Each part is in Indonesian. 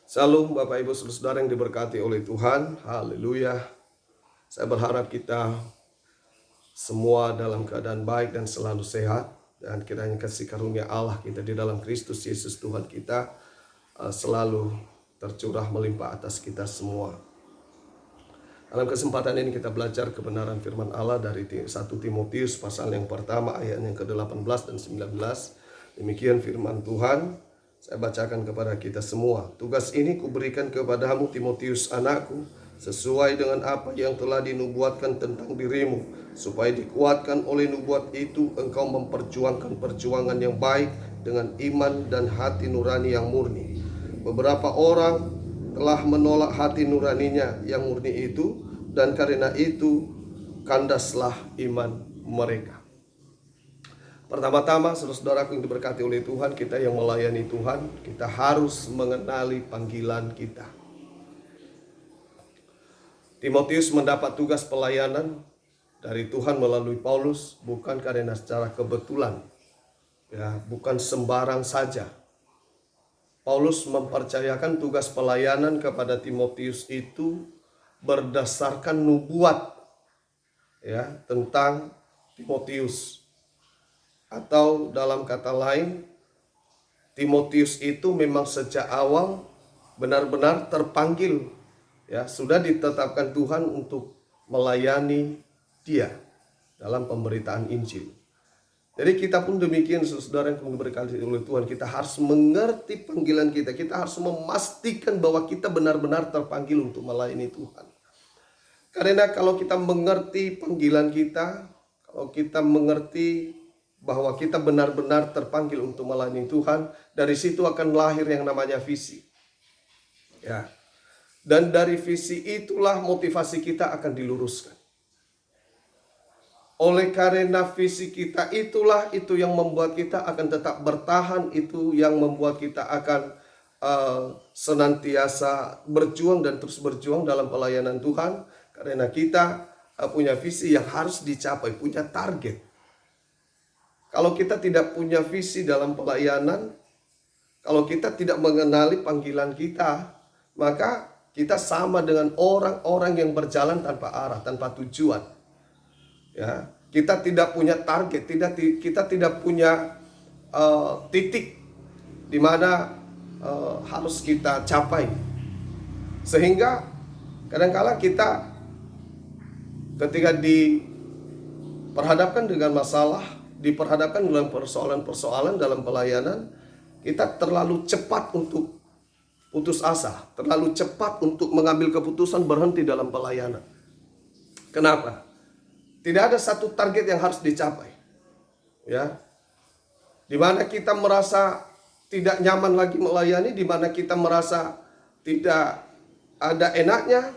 Salam Bapak Ibu Saudara yang diberkati oleh Tuhan. Haleluya. Saya berharap kita semua dalam keadaan baik dan selalu sehat. Dan kiranya kasih karunia Allah kita di dalam Kristus Yesus Tuhan kita selalu tercurah melimpah atas kita semua. Dalam kesempatan ini kita belajar kebenaran firman Allah dari 1 Timotius pasal yang pertama ayat yang ke-18 dan 19. Demikian firman Tuhan. Saya bacakan kepada kita semua. Tugas ini kuberikan kepadamu Timotius anakku, sesuai dengan apa yang telah dinubuatkan tentang dirimu, supaya dikuatkan oleh nubuat itu engkau memperjuangkan perjuangan yang baik dengan iman dan hati nurani yang murni. Beberapa orang telah menolak hati nuraninya yang murni itu, dan karena itu kandaslah iman mereka. Pertama-tama, saudara-saudaraku yang diberkati oleh Tuhan, kita yang melayani Tuhan, kita harus mengenali panggilan kita. Timotius mendapat tugas pelayanan dari Tuhan melalui Paulus, bukan karena secara kebetulan, ya, bukan sembarang saja. Paulus mempercayakan tugas pelayanan kepada Timotius itu berdasarkan nubuat, ya, tentang Timotius. Atau dalam kata lain, Timotius itu memang sejak awal benar-benar terpanggil, ya, sudah ditetapkan Tuhan untuk melayani dia dalam pemberitaan Injil. Jadi kita pun demikian, saudara yang diberkati oleh Tuhan, kita harus mengerti panggilan kita. Kita harus memastikan bahwa kita benar-benar terpanggil untuk melayani Tuhan. Karena kalau kita mengerti panggilan kita, kalau kita mengerti bahwa kita benar-benar terpanggil untuk melayani Tuhan, dari situ akan lahir yang namanya visi. Ya. Dan dari visi itulah motivasi kita akan diluruskan. Oleh karena visi kita itulah itu yang membuat kita akan tetap bertahan, itu yang membuat kita akan senantiasa berjuang dan terus berjuang dalam pelayanan Tuhan. Karena kita punya visi yang harus dicapai, punya target. Kalau kita tidak punya visi dalam pelayanan, kalau kita tidak mengenali panggilan kita, maka kita sama dengan orang-orang yang berjalan tanpa arah, tanpa tujuan. Ya, kita tidak punya target, kita tidak punya titik di mana harus kita capai. Sehingga kadang-kala kita ketika diperhadapkan dengan masalah, diperhadapkan dalam persoalan-persoalan dalam pelayanan, kita terlalu cepat untuk putus asa, terlalu cepat untuk mengambil keputusan berhenti dalam pelayanan. Kenapa? Tidak ada satu target yang harus dicapai, ya. Di mana kita merasa tidak nyaman lagi melayani, di mana kita merasa tidak ada enaknya,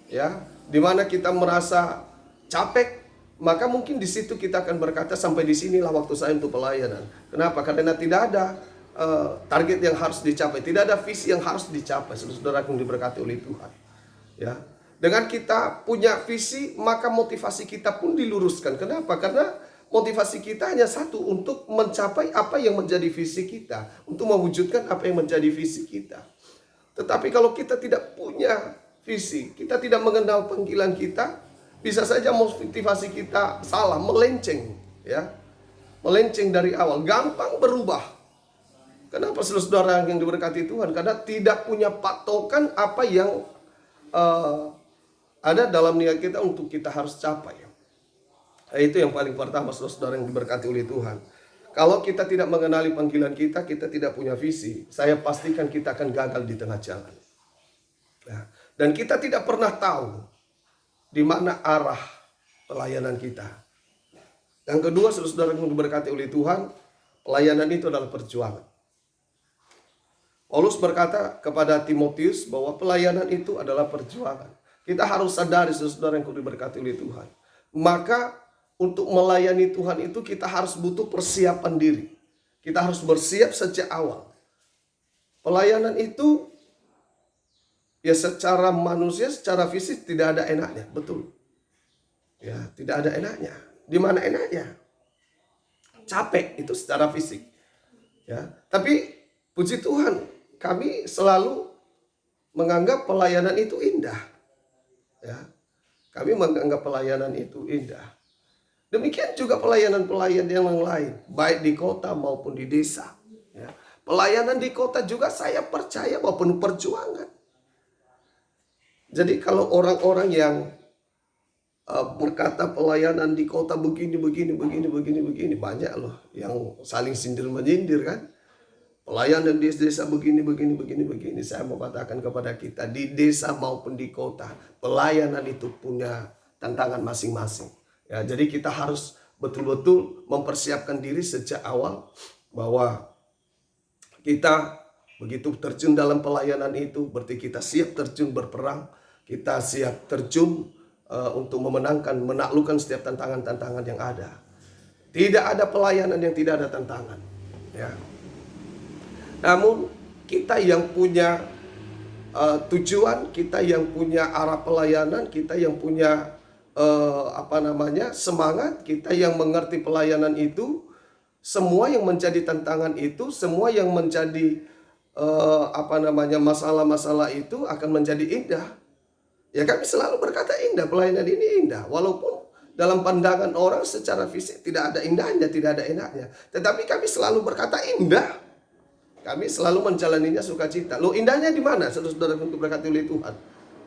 ya, di mana kita merasa capek. Maka mungkin di situ kita akan berkata, sampai di sinilah waktu saya untuk pelayanan. Kenapa? Karena tidak ada target yang harus dicapai, tidak ada visi yang harus dicapai. Saudara yang diberkati oleh Tuhan. Ya, dengan kita punya visi, maka motivasi kita pun diluruskan. Kenapa? Karena motivasi kita hanya satu, untuk mencapai apa yang menjadi visi kita, untuk mewujudkan apa yang menjadi visi kita. Tetapi kalau kita tidak punya visi, kita tidak mengenal panggilan kita, bisa saja motivasi kita salah, melenceng, ya, melenceng dari awal, gampang berubah. Kenapa saudara yang diberkati Tuhan? Karena tidak punya patokan apa yang ada dalam niat kita untuk kita harus capai. Itu yang paling pertama, saudara yang diberkati oleh Tuhan. Kalau kita tidak mengenali panggilan kita, kita tidak punya visi, saya pastikan kita akan gagal di tengah jalan. Nah, dan kita tidak pernah tahu di mana arah pelayanan kita. Yang kedua, saudara yang diberkati oleh Tuhan, pelayanan itu adalah perjuangan. Paulus berkata kepada Timotius bahwa pelayanan itu adalah perjuangan. Kita harus sadari, saudara yang diberkati oleh Tuhan. Maka untuk melayani Tuhan itu kita harus butuh persiapan diri. Kita harus bersiap sejak awal. Pelayanan itu, ya, secara manusia, secara fisik tidak ada enaknya, betul. Ya, tidak ada enaknya. Di mana enaknya? Capek itu secara fisik. Ya, tapi puji Tuhan, kami selalu menganggap pelayanan itu indah. Ya, kami menganggap pelayanan itu indah. Demikian juga pelayanan-pelayanan yang lain, baik di kota maupun di desa. Ya. Pelayanan di kota juga saya percaya bahwa penuh perjuangan. Jadi kalau orang-orang yang berkata pelayanan di kota begini, banyak loh yang saling sindir menyindir kan. Pelayanan di desa begini. Saya mau katakan kepada kita, di desa maupun di kota, pelayanan itu punya tantangan masing-masing. Ya, jadi kita harus betul-betul mempersiapkan diri sejak awal bahwa kita begitu terjun dalam pelayanan itu, berarti kita siap terjun berperang, kita siap terjun untuk menaklukkan setiap tantangan-tantangan yang ada. Tidak ada pelayanan yang tidak ada tantangan. Ya. Namun kita yang punya tujuan, kita yang punya arah pelayanan, kita yang punya semangat, kita yang mengerti pelayanan itu, semua yang menjadi tantangan itu, semua yang menjadi masalah-masalah itu akan menjadi indah. Ya, kami selalu berkata indah, pelayanan ini indah, walaupun dalam pandangan orang secara fisik tidak ada indahnya, tidak ada enaknya, tetapi kami selalu berkata indah. Kami selalu menjalaninya sukacita. Loh, indahnya di mana? Saudara-saudara untuk berkati oleh Tuhan.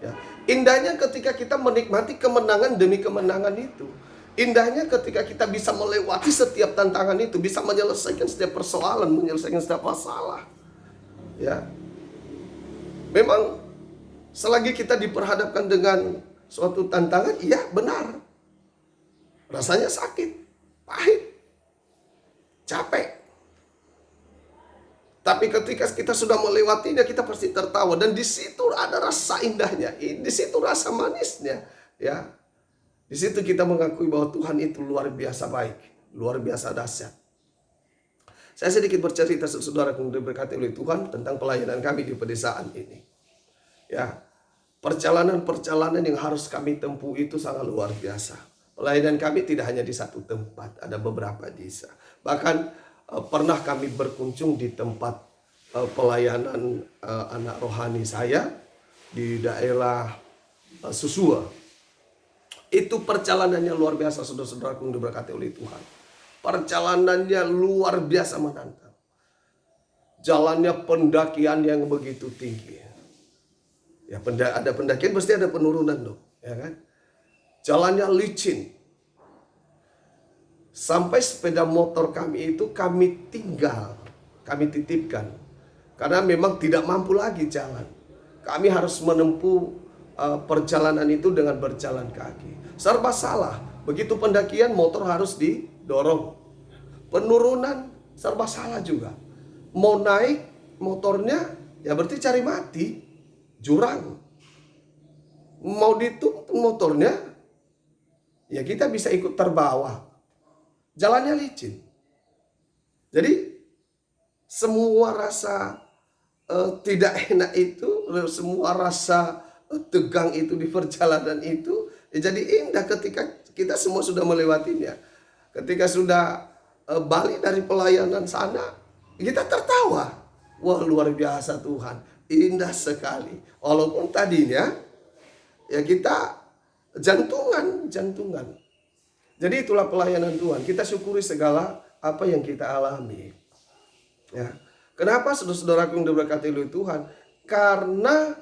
Ya. Indahnya ketika kita menikmati kemenangan demi kemenangan itu. Indahnya ketika kita bisa melewati setiap tantangan itu, bisa menyelesaikan setiap persoalan, menyelesaikan setiap masalah. Ya. Memang selagi kita diperhadapkan dengan suatu tantangan, iya benar. Rasanya sakit, pahit, capek. Tapi ketika kita sudah melewatinya, kita pasti tertawa, dan di situ ada rasa indahnya, di situ rasa manisnya, ya. Di situ kita mengakui bahwa Tuhan itu luar biasa baik, luar biasa dahsyat. Saya sedikit bercerita, saudara yang diberkati oleh Tuhan, tentang pelayanan kami di pedesaan ini. Ya, perjalanan-perjalanan yang harus kami tempuh itu sangat luar biasa. Pelayanan kami tidak hanya di satu tempat, ada beberapa desa. Bahkan pernah kami berkunjung di tempat pelayanan anak rohani saya di daerah Susua. Itu perjalanannya luar biasa, saudara-saudaraku yang diberkati oleh Tuhan. Perjalanannya luar biasa menantang. Jalannya pendakian yang begitu tinggi. Ya, ada pendakian pasti ada penurunan dong, ya kan? Jalannya licin. Sampai sepeda motor kami itu kami titipkan. Karena memang tidak mampu lagi jalan. Kami harus menempuh perjalanan itu dengan berjalan kaki. Serba salah. Begitu pendakian, motor harus didorong. Penurunan serba salah juga. Mau naik motornya, ya berarti cari mati. Jurang. Mau dituntun motornya, ya kita bisa ikut terbawa. Jalannya licin. Jadi semua rasa tidak enak itu, semua rasa tegang itu di perjalanan itu, ya jadi indah ketika kita semua sudah melewatinya. Ketika sudah balik dari pelayanan sana, kita tertawa. Wah, luar biasa Tuhan, indah sekali. Walaupun tadinya ya kita jantungan. Jadi itulah pelayanan Tuhan. Kita syukuri segala apa yang kita alami. Ya. Kenapa saudara-saudaraku yang diberkati oleh Tuhan? Karena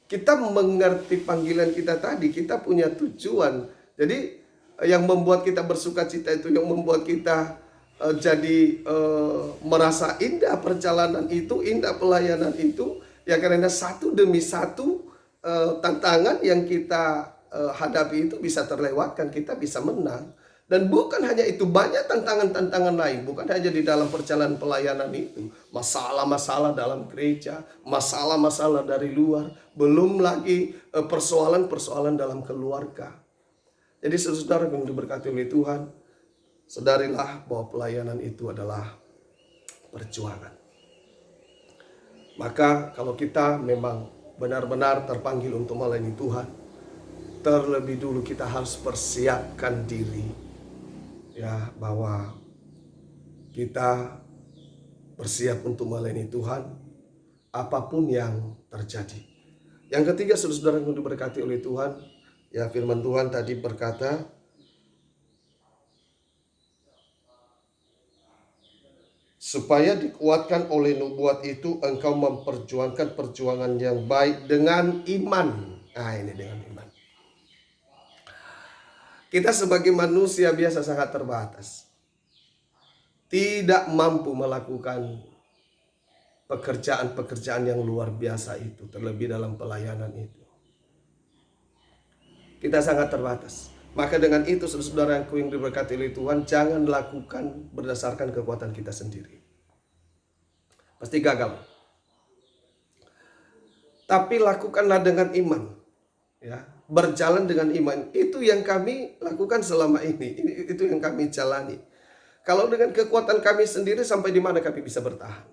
kita mengerti panggilan kita tadi. Kita punya tujuan. Jadi yang membuat kita bersuka cita itu, yang membuat kita merasa indah perjalanan itu, indah pelayanan itu, ya karena satu demi satu tantangan yang kita hadapi itu bisa terlewatkan, kita bisa menang. Dan bukan hanya itu, banyak tantangan-tantangan lain. Bukan hanya di dalam perjalanan pelayanan itu. Masalah-masalah dalam gereja, masalah-masalah dari luar. Belum lagi persoalan-persoalan dalam keluarga. Jadi saudara yang diberkati oleh Tuhan, sadarilah bahwa pelayanan itu adalah perjuangan. Maka kalau kita memang benar-benar terpanggil untuk melayani Tuhan, terlebih dulu kita harus persiapkan diri, ya, bahwa kita bersiap untuk melayani Tuhan. apapun yang terjadi. Yang ketiga, saudara-saudara yang diberkati oleh Tuhan, ya firman Tuhan tadi berkata, supaya dikuatkan oleh nubuat itu, engkau memperjuangkan perjuangan yang baik dengan iman. Nah, ini dengan iman. Kita sebagai manusia biasa sangat terbatas, tidak mampu melakukan pekerjaan-pekerjaan yang luar biasa itu, terlebih dalam pelayanan itu. Kita sangat terbatas. Maka dengan itu, saudara-saudara yang diberkati oleh Tuhan, jangan lakukan berdasarkan kekuatan kita sendiri. Pasti gagal. Tapi lakukanlah dengan iman. Ya, berjalan dengan iman. Itu yang kami lakukan selama ini. Itu yang kami jalani. Kalau dengan kekuatan kami sendiri, sampai di mana kami bisa bertahan?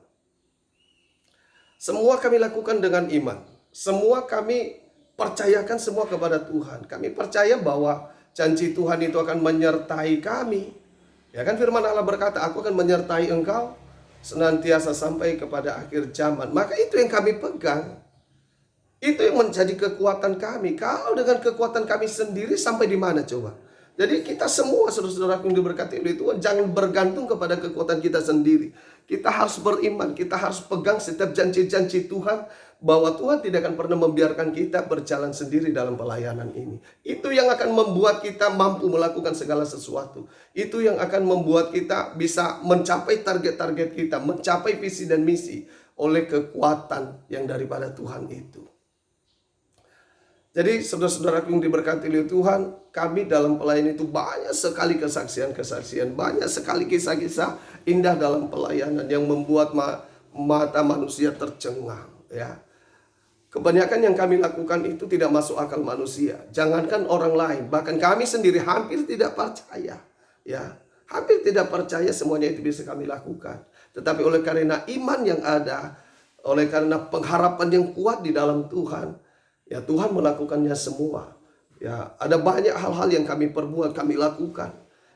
Semua kami lakukan dengan iman. Semua kami percayakan semua kepada Tuhan. Kami percaya bahwa janji Tuhan itu akan menyertai kami. Ya kan, firman Allah berkata, aku akan menyertai engkau senantiasa sampai kepada akhir zaman. Maka itu yang kami pegang. Itu yang menjadi kekuatan kami. Kalau dengan kekuatan kami sendiri, sampai di mana coba? Jadi kita semua, saudara-saudara yang diberkati oleh Tuhan, jangan bergantung kepada kekuatan kita sendiri. Kita harus beriman, kita harus pegang setiap janji-janji Tuhan, bahwa Tuhan tidak akan pernah membiarkan kita berjalan sendiri dalam pelayanan ini. Itu yang akan membuat kita mampu melakukan segala sesuatu. Itu yang akan membuat kita bisa mencapai target-target kita, mencapai visi dan misi oleh kekuatan yang daripada Tuhan itu. Jadi saudara-saudara yang diberkati oleh Tuhan, kami dalam pelayanan itu banyak sekali kesaksian-kesaksian, banyak sekali kisah-kisah indah dalam pelayanan yang membuat mata manusia tercengang. Ya, kebanyakan yang kami lakukan itu tidak masuk akal manusia. Jangankan orang lain, bahkan kami sendiri hampir tidak percaya. Ya, hampir tidak percaya semuanya itu bisa kami lakukan. Tetapi oleh karena iman yang ada, oleh karena pengharapan yang kuat di dalam Tuhan, ya Tuhan melakukannya semua. Ya, ada banyak hal-hal yang kami perbuat, kami lakukan,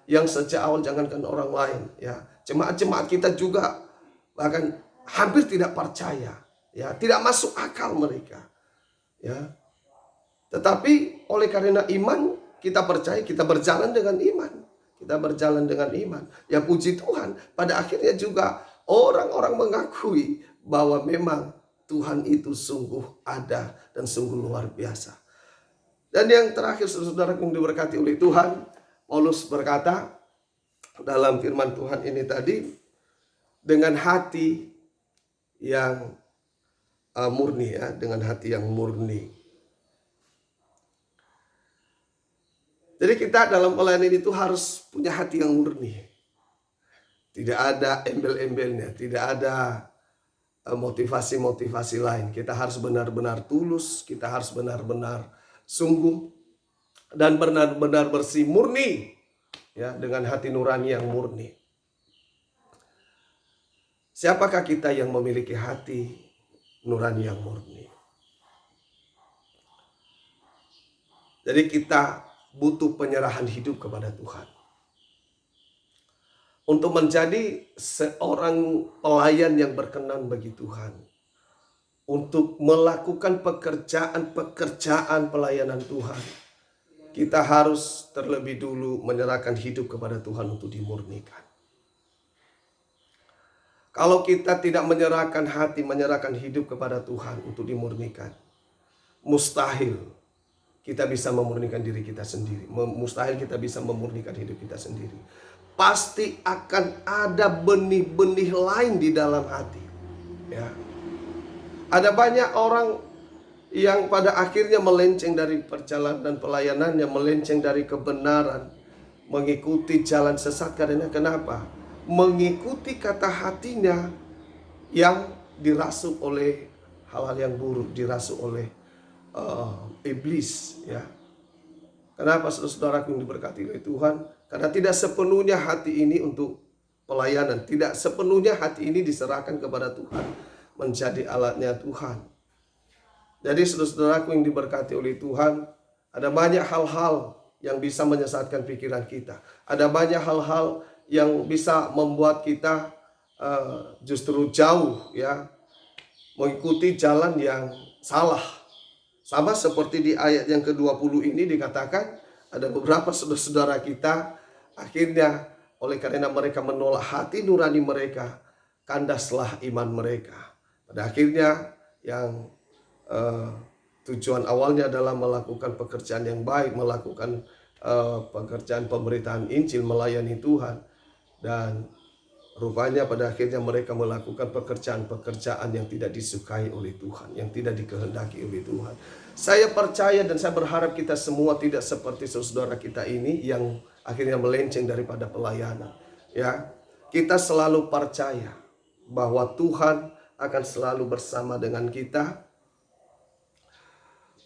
yang sejak awal jangankan orang lain, ya jemaat-jemaat kita juga bahkan hampir tidak percaya, ya tidak masuk akal mereka, ya. Tetapi oleh karena iman, kita percaya, kita berjalan dengan iman, kita berjalan dengan iman. Ya puji Tuhan, pada akhirnya juga orang-orang mengakui bahwa memang Tuhan itu sungguh ada dan sungguh luar biasa. Dan yang terakhir, saudara yang diberkati oleh Tuhan, Paulus berkata dalam firman Tuhan ini tadi, dengan hati yang murni, ya, dengan hati yang murni. Jadi kita dalam pelayanan itu harus punya hati yang murni. Tidak ada embel-embelnya, tidak ada motivasi-motivasi lain. Kita harus benar-benar tulus, kita harus benar-benar sungguh dan benar-benar bersih, murni, ya, dengan hati nurani yang murni. Siapakah kita yang memiliki hati nurani yang murni? Jadi kita butuh penyerahan hidup kepada Tuhan. Untuk menjadi seorang pelayan yang berkenan bagi Tuhan. Untuk melakukan pekerjaan pelayanan Tuhan. Kita harus terlebih dulu menyerahkan hidup kepada Tuhan untuk dimurnikan. Kalau kita tidak menyerahkan hati, menyerahkan hidup kepada Tuhan untuk dimurnikan, mustahil kita bisa memurnikan diri kita sendiri. Mustahil kita bisa memurnikan hidup kita sendiri. Pasti akan ada benih-benih lain di dalam hati. Ya. Ada banyak orang yang pada akhirnya melenceng dari perjalanan pelayanannya, melenceng dari kebenaran, mengikuti jalan sesat karena kenapa? Mengikuti kata hatinya yang dirasuk oleh hal-hal yang buruk, dirasuk oleh iblis, ya. Kenapa saudara yang diberkati oleh Tuhan? Karena tidak sepenuhnya hati ini untuk pelayanan, tidak sepenuhnya hati ini diserahkan kepada Tuhan, menjadi alatnya Tuhan. Jadi saudara-saudaraku yang diberkati oleh Tuhan, ada banyak hal-hal yang bisa menyesatkan pikiran kita. Ada banyak hal-hal yang bisa membuat kita justru jauh, ya, mengikuti jalan yang salah. Sama seperti di ayat yang ke-20 ini dikatakan ada beberapa saudara-saudara kita akhirnya oleh karena mereka menolak hati nurani mereka, kandaslah iman mereka. Pada akhirnya yang tujuan awalnya adalah melakukan pekerjaan yang baik, melakukan pekerjaan pemberitaan Injil, melayani Tuhan, dan rupanya pada akhirnya mereka melakukan pekerjaan-pekerjaan yang tidak disukai oleh Tuhan, yang tidak dikehendaki oleh Tuhan. Saya percaya dan saya berharap kita semua tidak seperti saudara kita ini yang akhirnya melenceng daripada pelayanan. Ya, kita selalu percaya bahwa Tuhan akan selalu bersama dengan kita.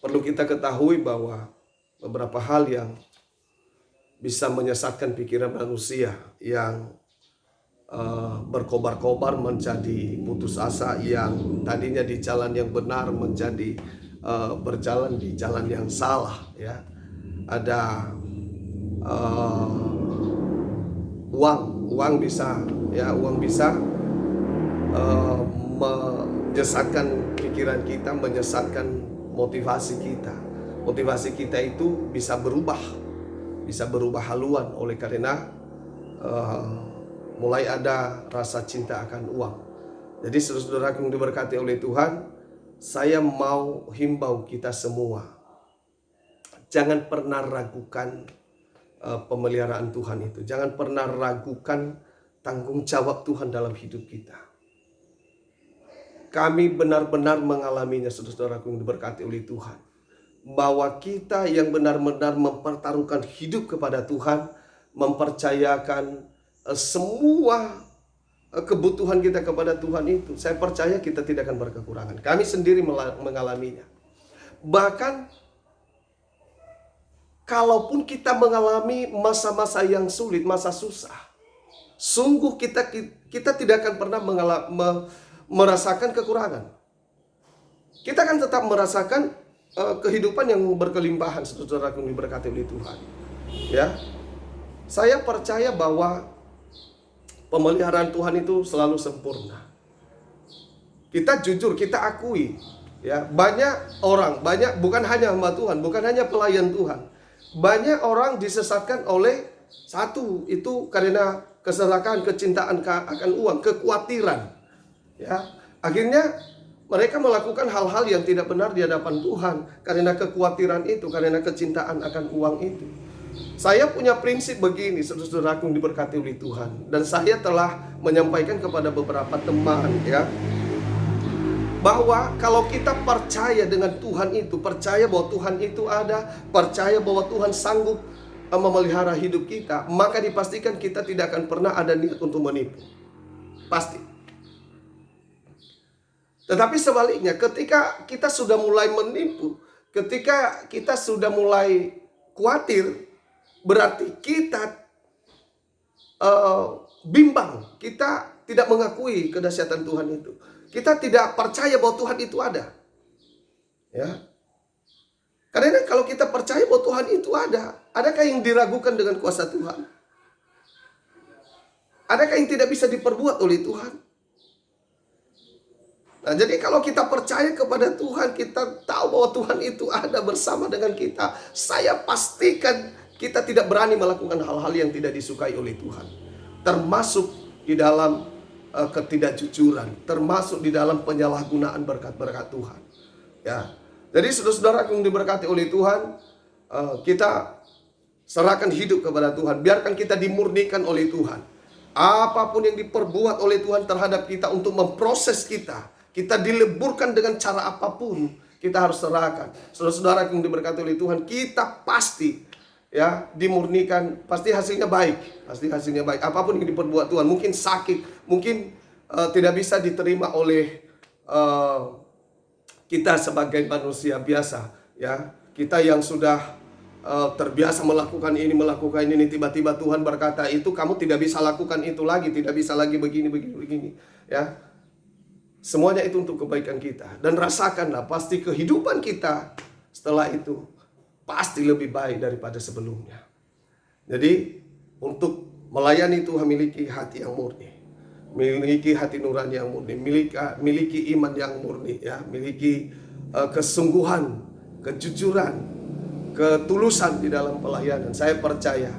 Perlu kita ketahui bahwa beberapa hal yang bisa menyesatkan pikiran manusia yang berkobar-kobar menjadi putus asa, yang tadinya di jalan yang benar menjadi berjalan di jalan yang salah. Ya, ada uang bisa menyesatkan pikiran kita, menyesatkan motivasi kita. Motivasi kita itu bisa berubah haluan oleh karena mulai ada rasa cinta akan uang. Jadi saudara-saudara yang diberkati oleh Tuhan, saya mau himbau kita semua, jangan pernah ragukan pemeliharaan Tuhan itu. Jangan pernah ragukan tanggung jawab Tuhan dalam hidup kita. Kami benar-benar mengalaminya, saudara-saudara yang diberkati oleh Tuhan, bahwa kita yang benar-benar mempertaruhkan hidup kepada Tuhan, mempercayakan semua kebutuhan kita kepada Tuhan itu, saya percaya kita tidak akan berkekurangan. Kami sendiri mengalaminya. Bahkan kalaupun kita mengalami masa-masa yang sulit, masa susah, sungguh kita tidak akan pernah merasakan kekurangan. Kita akan tetap merasakan kehidupan yang berkelimpahan, saudara yang diberkati oleh Tuhan. Ya, saya percaya bahwa pemeliharaan Tuhan itu selalu sempurna. Kita jujur, kita akui, ya, bukan hanya hamba Tuhan, bukan hanya pelayan Tuhan. Banyak orang disesatkan oleh satu, itu karena keserakahan, kecintaan akan uang, kekhawatiran. Ya, akhirnya mereka melakukan hal-hal yang tidak benar di hadapan Tuhan karena kekhawatiran itu, karena kecintaan akan uang itu. Saya punya prinsip begini, saudara-saudara yang diberkati oleh Tuhan, dan saya telah menyampaikan kepada beberapa teman, ya, bahwa kalau kita percaya dengan Tuhan itu, percaya bahwa Tuhan itu ada, percaya bahwa Tuhan sanggup memelihara hidup kita, maka dipastikan kita tidak akan pernah ada niat untuk menipu. Pasti. Tetapi sebaliknya, ketika kita sudah mulai menipu, ketika kita sudah mulai khawatir, berarti kita bimbang, kita tidak mengakui kedahsyatan Tuhan itu. Kita tidak percaya bahwa Tuhan itu ada. Ya. Karena kalau kita percaya bahwa Tuhan itu ada, adakah yang diragukan dengan kuasa Tuhan? Adakah yang tidak bisa diperbuat oleh Tuhan? Nah, jadi kalau kita percaya kepada Tuhan, kita tahu bahwa Tuhan itu ada bersama dengan kita, saya pastikan kita tidak berani melakukan hal-hal yang tidak disukai oleh Tuhan. Termasuk di dalam ketidakjujuran, termasuk di dalam penyalahgunaan berkat-berkat Tuhan. Ya. Jadi saudara-saudara yang diberkati oleh Tuhan, kita serahkan hidup kepada Tuhan, biarkan kita dimurnikan oleh Tuhan. Apapun yang diperbuat oleh Tuhan terhadap kita untuk memproses kita dileburkan dengan cara apapun, kita harus serahkan. Saudara-saudara yang diberkati oleh Tuhan, kita pasti, ya, dimurnikan, pasti hasilnya baik, apapun yang diperbuat Tuhan. Mungkin sakit, mungkin tidak bisa diterima oleh kita sebagai manusia biasa, ya, kita yang sudah terbiasa melakukan ini, tiba-tiba Tuhan berkata, itu kamu tidak bisa lakukan itu lagi, tidak bisa lagi begini, ya. Semuanya itu untuk kebaikan kita. Dan rasakanlah, pasti kehidupan kita setelah itu pasti lebih baik daripada sebelumnya. Jadi untuk melayani Tuhan, memiliki hati yang murni. miliki hati nurani yang murni, miliki iman yang murni, ya, miliki kesungguhan, kejujuran, ketulusan di dalam pelayanan. Saya percaya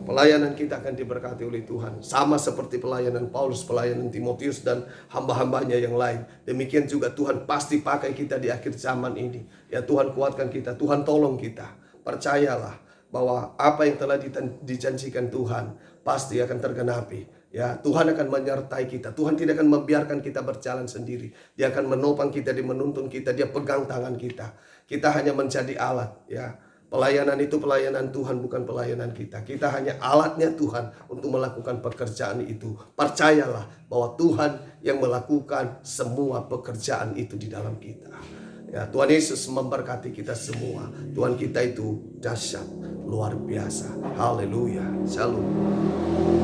pelayanan kita akan diberkati oleh Tuhan, sama seperti pelayanan Paulus, pelayanan Timotius, dan hamba-hambanya yang lain. Demikian juga Tuhan pasti pakai kita di akhir zaman ini. Ya, Tuhan kuatkan kita, Tuhan tolong kita. Percayalah bahwa apa yang telah dijanjikan Tuhan pasti akan tergenapi. Ya, Tuhan akan menyertai kita. Tuhan tidak akan membiarkan kita berjalan sendiri. Dia akan menopang kita, dia menuntun kita, dia pegang tangan kita. Kita hanya menjadi alat, ya. Pelayanan itu pelayanan Tuhan, bukan pelayanan kita. Kita hanya alatnya Tuhan untuk melakukan pekerjaan itu. Percayalah bahwa Tuhan yang melakukan semua pekerjaan itu di dalam kita. Ya, Tuhan Yesus memberkati kita semua. Tuhan kita itu dahsyat, luar biasa. Haleluya. Shalom.